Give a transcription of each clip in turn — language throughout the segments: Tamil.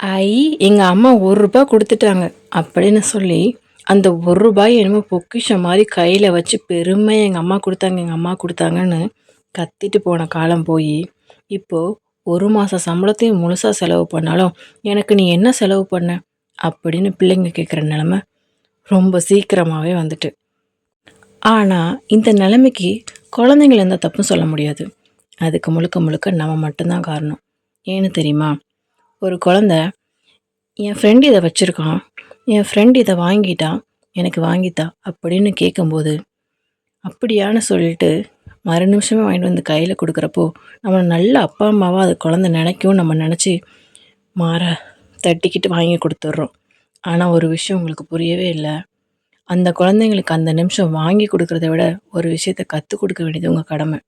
ஐ எங்கள் அம்மா ₹1 கொடுத்துட்டாங்க அப்படின்னு சொல்லி அந்த ₹1 என்னமோ பொக்கிஷம் மாதிரி கையில் வச்சு பெருமையாக எங்கள் அம்மா கொடுத்தாங்க எங்கள் அம்மா கொடுத்தாங்கன்னு கத்திட்டு போன காலம் போய் இப்போது 1 மாத சம்பளத்தையும் முழுசாக செலவு பண்ணாலும் எனக்கு நீ என்ன செலவு பண்ண அப்படின்னு பிள்ளைங்க கேட்குற நிலமை ரொம்ப சீக்கிரமாகவே வந்துட்டு. ஆனால் இந்த நிலைமைக்கு குழந்தைங்கள எந்த தப்பும் சொல்ல முடியாது. அதுக்கு முழுக்க முழுக்க நம்ம மட்டும்தான் காரணம். ஏன்னு தெரியுமா? ஒரு குழந்த என் ஃப்ரெண்டு இதை வச்சுருக்கான், என் ஃப்ரெண்டு இதை வாங்கிட்டான், எனக்கு வாங்கித்தா அப்படின்னு கேட்கும்போது அப்படியான்னு சொல்லிட்டு மறு நிமிஷமே வாங்கிட்டு வந்து கையில் கொடுக்குறப்போ நம்ம நல்ல அப்பா அம்மாவாக அது குழந்த நினைக்கும் நம்ம நினச்சி மாற தட்டிக்கிட்டு வாங்கி கொடுத்துட்றோம். ஆனால் ஒரு விஷயம் உங்களுக்கு புரியவே இல்லை. அந்த குழந்தைங்களுக்கு அந்த நிமிஷம் வாங்கி கொடுக்குறத விட ஒரு விஷயத்தை கற்றுக் கொடுக்க வேண்டியது உங்கள் கடமை.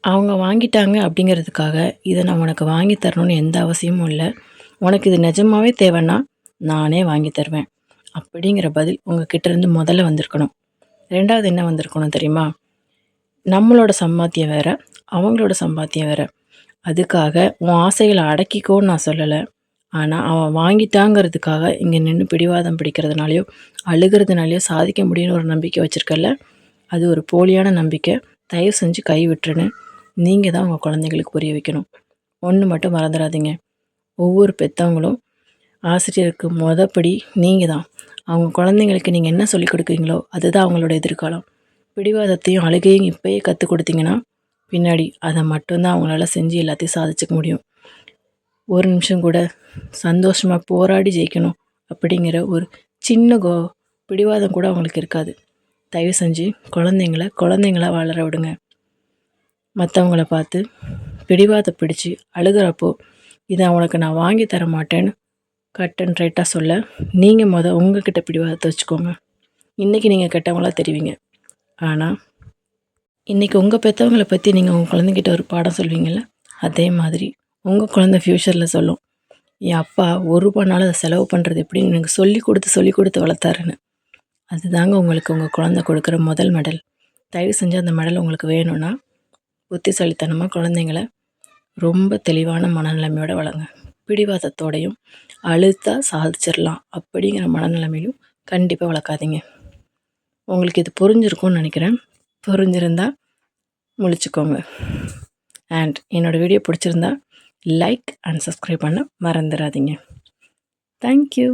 அவங்க வாங்கிட்டாங்க அப்படிங்கிறதுக்காக இதை நான் உனக்கு வாங்கி தரணும்னு எந்த அவசியமும் இல்லை. உனக்கு இது நிஜமாவே தேவைன்னா நானே வாங்கி தருவேன் அப்படிங்கிற பதில் உங்கள் கிட்டேருந்து முதல்ல வந்திருக்கணும். 2வது என்ன வந்திருக்கணும் தெரியுமா? நம்மளோட சம்பாத்தியம் வேறு, அவங்களோட சம்பாத்தியம் வேறு. அதுக்காக உன் ஆசைகளை அடக்கிக்கோன்னு நான் சொல்லலை. ஆனால் அவன் வாங்கிட்டாங்கிறதுக்காக இங்கே நின்று பிடிவாதம் பிடிக்கிறதுனாலையோ அழுகிறதுனாலையோ சாதிக்க முடியும்னு ஒரு நம்பிக்கை வச்சுருக்கல, அது ஒரு போலியான நம்பிக்கை. தயவு செஞ்சு கை விட்டுருன்னு நீங்கள் தான் உங்கள் குழந்தைங்களுக்கு புரிய வைக்கணும். ஒன்று மட்டும் மறந்துடாதீங்க, ஒவ்வொரு பெற்றவங்களும் ஆசிரியருக்கு மொதப்படி நீங்கள் தான். அவங்க குழந்தைங்களுக்கு நீங்கள் என்ன சொல்லிக் கொடுக்குறீங்களோ அதுதான் அவங்களோட எதிர்காலம். பிடிவாதத்தையும் அழுகையும் இப்போயே கற்றுக் கொடுத்தீங்கன்னா பின்னாடி அதை மட்டும்தான் அவங்களால செஞ்சு எல்லாத்தையும் சாதிச்சுக்க முடியும். ஒரு நிமிஷம் கூட சந்தோஷமாக போராடி ஜெயிக்கணும் அப்படிங்கிற ஒரு சின்ன பிடிவாதம் கூட அவங்களுக்கு இருக்காது. தயவு செஞ்சு குழந்தைங்கள வளர விடுங்க. மற்றவங்கள பார்த்து பிடிவாதம் பிடிச்சி அழுகிறப்போ இதை அவனுக்கு நான் வாங்கி தர மாட்டேன்னு கட் அண்ட் ரைட்டாக சொல்ல நீங்கள் உங்ககிட்ட பிடிவாதத்தை வச்சுக்கோங்க. இன்றைக்கி நீங்கள் கெட்டவங்களாக தெரிவிங்க. ஆனால் இன்றைக்கி உங்கள் பெற்றவங்களை பற்றி நீங்கள் உங்கள் குழந்தைகிட்ட ஒரு பாடம் சொல்வீங்கள்ல, அதே மாதிரி உங்கள் குழந்தை ஃப்யூச்சரில் சொல்லும், என் அப்பா ₹1 அதை செலவு பண்ணுறது எப்படின்னு எனக்கு சொல்லி கொடுத்து வளர்த்தாருன்னு. அதுதாங்க உங்களுக்கு உங்கள் குழந்தை கொடுக்குற முதல் மெடல். தயவு செஞ்சு அந்த மெடல் உங்களுக்கு வேணும்னா புத்திசாலித்தனமாக குழந்தைங்கள ரொம்ப தெளிவான மனநிலைமையோடு வளங்க. பிடிவாதத்தோடையும் அழுத்தா சாதிச்சிடலாம் அப்படிங்கிற மனநிலைமையிலும் கண்டிப்பாக வளர்க்காதீங்க. உங்களுக்கு இது புரிஞ்சிருக்கும்னு நினைக்கிறேன். புரிஞ்சிருந்தா முழிச்சுக்கோங்க. அண்ட் என்னோடய வீடியோ பிடிச்சிருந்தா லைக் அண்ட் சப்ஸ்கிரைப் பண்ண மறந்துடாதீங்க. தேங்க்யூ.